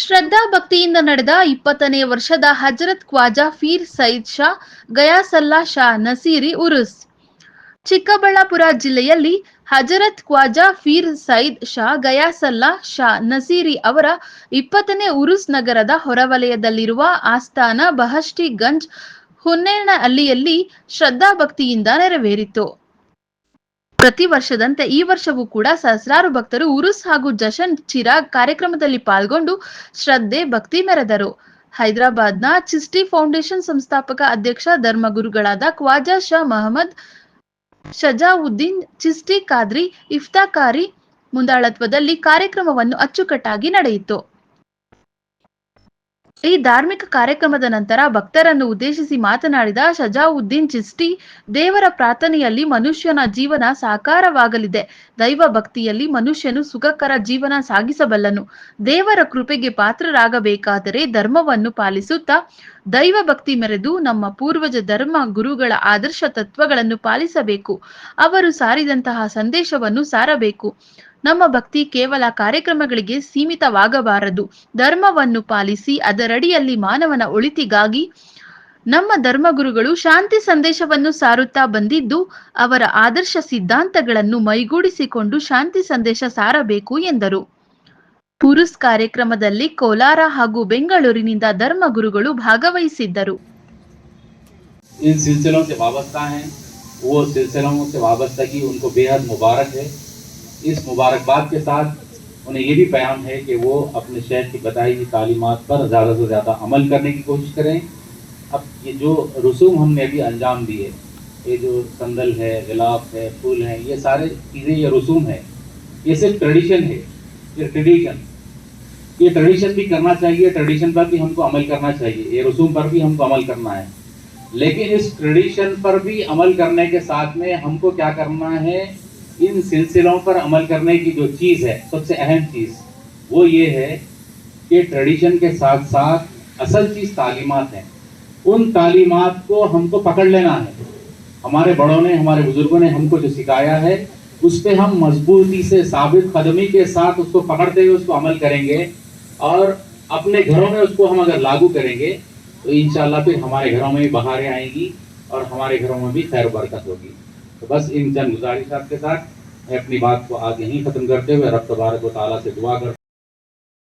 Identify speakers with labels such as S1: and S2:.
S1: ಶ್ರದ್ಧಾ ಭಕ್ತಿಯಿಂದ ನಡೆದ 20ನೇ ವರ್ಷದ ಹಜರತ್ ಖ್ವಾಜಾ ಫೀರ್ ಸೈಯದ್ ಶಾ ಗಯಾಸಲ್ಲಾ ಶಾ ನಸೀರಿ ಉರುಸ್. ಚಿಕ್ಕಬಳ್ಳಾಪುರ ಜಿಲ್ಲೆಯಲ್ಲಿ ಹಜರತ್ ಖ್ವಾಜಾ ಫೀರ್ ಸೈಯದ್ ಶಾ ಗಯಾಸಲ್ಲಾ ಶಾ ನಸೀರಿ ಅವರ 20ನೇ ಉರುಸ್ ನಗರದ ಹೊರವಲಯದಲ್ಲಿರುವ ಆಸ್ಥಾನ ಬಹಷ್ಟಿ ಗಂಜ್ ಹುನ್ನೇನಹಳ್ಳಿಯಲ್ಲಿ ಶ್ರದ್ಧಾಭಕ್ತಿಯಿಂದ ನೆರವೇರಿತು. ಪ್ರತಿ ವರ್ಷದಂತೆ ಈ ವರ್ಷವೂ ಕೂಡ ಸಹಸ್ರಾರು ಭಕ್ತರು ಉರುಸ್ ಹಾಗೂ ಜಶನ್ ಚಿರಾಗ್ ಕಾರ್ಯಕ್ರಮದಲ್ಲಿ ಪಾಲ್ಗೊಂಡು ಶ್ರದ್ಧೆ ಭಕ್ತಿ ಮೆರೆದರು. ಹೈದರಾಬಾದ್ನ ಚಿಸ್ಟಿ ಫೌಂಡೇಶನ್ ಸಂಸ್ಥಾಪಕ ಅಧ್ಯಕ್ಷ ಧರ್ಮಗುರುಗಳಾದ ಖ್ವಾಜಾ ಶಾ ಮಹಮ್ಮದ್ ಶಜಾವುದ್ದೀನ್ ಚಿಸ್ಟಿ ಖಾದ್ರಿ ಇಫ್ತಾಕಾರಿ ಮುಂದಾಳತ್ವದಲ್ಲಿ ಕಾರ್ಯಕ್ರಮವನ್ನು ಅಚ್ಚುಕಟ್ಟಾಗಿ ನಡೆಯಿತು. ಈ ಧಾರ್ಮಿಕ ಕಾರ್ಯಕ್ರಮದ ನಂತರ ಭಕ್ತರನ್ನು ಉದ್ದೇಶಿಸಿ ಮಾತನಾಡಿದ ಶಜಾವುದ್ದೀನ್ ಚಿಸ್ಟಿ, ದೇವರ ಪ್ರಾರ್ಥನೆಯಲ್ಲಿ ಮನುಷ್ಯನ ಜೀವನ ಸಾಕಾರವಾಗಲಿದೆ. ದೈವ ಭಕ್ತಿಯಲ್ಲಿ ಮನುಷ್ಯನು ಸುಖಕರ ಜೀವನ ಸಾಗಿಸಬಲ್ಲನು. ದೇವರ ಕೃಪೆಗೆ ಪಾತ್ರರಾಗಬೇಕಾದರೆ ಧರ್ಮವನ್ನು ಪಾಲಿಸುತ್ತಾ ದೈವ ಭಕ್ತಿ ಮೆರೆದು ನಮ್ಮ ಪೂರ್ವಜ ಧರ್ಮ ಗುರುಗಳ ಆದರ್ಶ ತತ್ವಗಳನ್ನು ಪಾಲಿಸಬೇಕು. ಅವರು ಸಾರಿದಂತಹ ಸಂದೇಶವನ್ನು ಸಾರಬೇಕು. ನಮ್ಮ ಭಕ್ತಿ ಕೇವಲ ಕಾರ್ಯಕ್ರಮಗಳಿಗೆ ಸೀಮಿತವಾಗಬಾರದು. ಧರ್ಮವನ್ನು ಪಾಲಿಸಿ ಅದರಡಿಯಲ್ಲಿ ಮಾನವನ ಒಳಿತಿಗಾಗಿ ನಮ್ಮ ಧರ್ಮಗುರುಗಳು ಶಾಂತಿ ಸಂದೇಶವನ್ನು ಸಾರುತ್ತಾ ಬಂದಿದ್ದು, ಅವರ ಆದರ್ಶ ಸಿದ್ಧಾಂತಗಳನ್ನು ಮೈಗೂಡಿಸಿಕೊಂಡು ಶಾಂತಿ ಸಂದೇಶ ಸಾರಬೇಕು ಎಂದರು. ಉರುಸ್ ಕಾರ್ಯಕ್ರಮದಲ್ಲಿ ಕೋಲಾರ ಹಾಗೂ ಬೆಂಗಳೂರಿನಿಂದ ಧರ್ಮಗುರುಗಳು ಭಾಗವಹಿಸಿದ್ದರು.
S2: इन सिलसिलों से वाबस्ता हैं, वो सिलसिलों से वाबस्तगी उनको बेहद मुबारक है। इस मुबारकबाद के साथ उन्हें ये भी प्याम है कि वो अपने शहर की बताई हुई तालीमात पर ज़्यादा से ज़्यादा अमल करने की कोशिश करें। अब ये जो रसूम हमने अभी अंजाम दिए, ये जो संदल है, गिलाफ है, फूल हैं, ये सारे चीज़ें ये रसूम है, ये सिर्फ ट्रेडिशन है। ये ट्रेडिशन भी करना चाहिए, ट्रेडिशन पर भी हमको अमल करना चाहिए, ये रसूम पर भी हमको अमल करना है। लेकिन इस ट्रेडिशन पर भी अमल करने के साथ में हमको क्या करना है, इन सिलसिलों पर अमल करने की जो चीज़ है, सबसे अहम चीज़ वो ये है कि ट्रेडिशन के साथ साथ असल चीज़ तालीमात हैं। उन तालीमात को हमको पकड़ लेना है। हमारे बड़ों ने, हमारे बुजुर्गों ने हमको जो सिखाया है, उस पर हम मजबूती से साबित कदमी के साथ उसको पकड़ते हुए उसको अमल करेंगे और अपने घरों में उसको हम अगर लागू करेंगे तो इंशाल्लाह फिर हमारे घरों में भी बहारें आएंगी और हमारे घरों में भी खैर बरकत होगी। तो बस इन चंद गुजारिशात के साथ मैं अपनी बात को आज यहीं ख़त्म करते हुए रब तबारक व तआला से दुआ करता